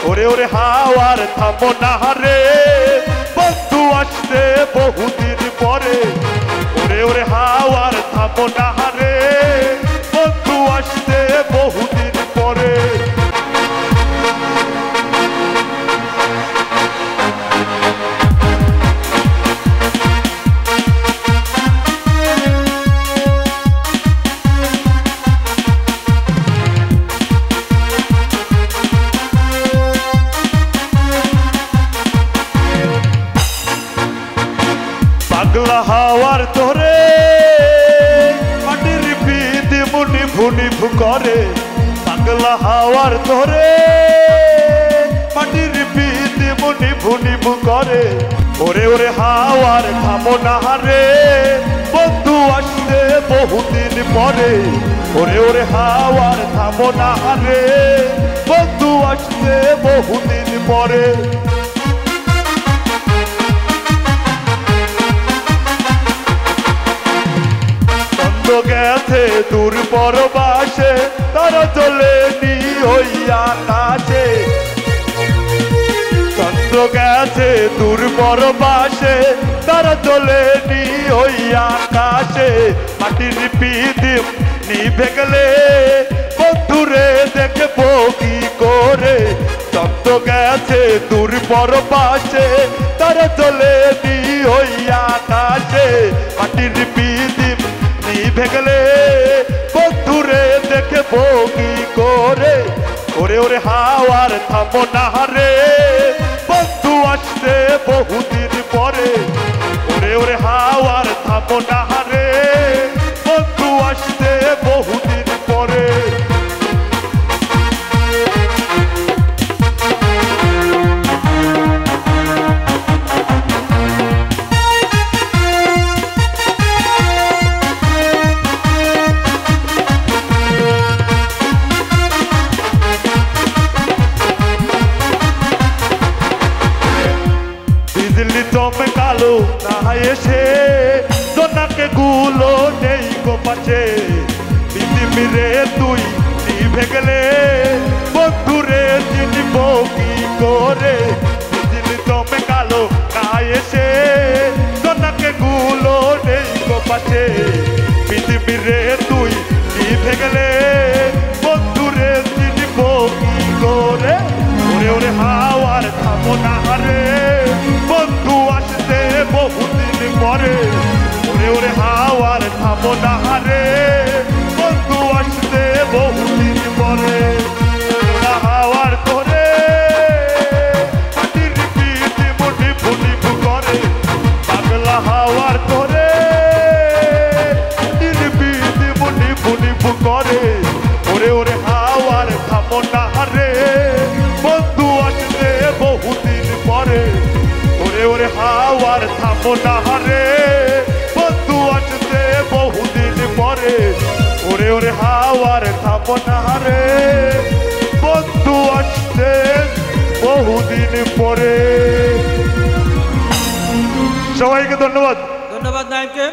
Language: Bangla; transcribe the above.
ওরে ওরে হাওয়ার থামো না রে বন্ধু আসতে বহুদিন পরে ওরে ওরে হাওয়ার থামো না রে বন্ধু আসতে বহুদিন পরে পাগলা হাওয়ার ধরে মাটির পিদি মুনি ভুনি করে পাগলা হাওয়ার ধরে মাটির পিদি মুনি ভুনি করে ওরে ওরে হাওয়ার থামো না রে বন্ধু আসতে বহুদিন পরে ওরে ওরে হাওয়ার থামো না রে বন্ধু আসতে বহুদিন পরে গেছে দূর পরবাসে তারা চলেনি ওই আকাশে চন্দ্র গেছে দূর পরবাসে তারা চলেনি ওই আকাশে মাটির পিদিম নিভে গেলে বন্ধুরে দেখবো কি করে চন্দ্র গেছে দূর পরবাসে তারা চলেনি ওই আকাশে মাটির পিদিম নিভে গেলে বন্ধুরে দেখবো কি করে ওরে ওরে হাওয়ার থামো না রে বন্ধু আসতে বহুদিন পরে ওরে ওরে হাওয়ার থামো না রে বন্ধু আসতে বহুদিন পরে চমকালো না এসে জোনাকে গুলো নেই গো পাশে পৃথিবীরে তুই নিভে গেলে বন্ধুরে চিনব কি করে বিজলি চমকালো না এসে জোনাকে গুলো নেই গো পাশে পৃথিবীরে তুই নিভে গেলে বন্ধুরে চিনব কি করে ওরে ওরে হাওয়ার থামো না রে বন্ধু আসতে বহুদিন পরে ওরে ওরে হাওয়ার থামো না রে বন্ধু আসতে বহুদিন পরে হাওয়ার ধরে মাটির পিদি মুনি ভুনি করে পাগলা হাওয়ার ধরে মাটির পিদি মুনি ভুনি করে ওরে ওরে হাওয়ার থামো না রে বন্ধু আসতে বহুদিন পরে ওরে ওরে হাওয়ার থামো না রে বন্ধু আসতে বহুদিন পরে ওরে ওরে হাওয়ার থামো না রে বন্ধু আসতে বহুদিন পরে সবাইকে ধন্যবাদ ধন্যবাদ নাইমকে।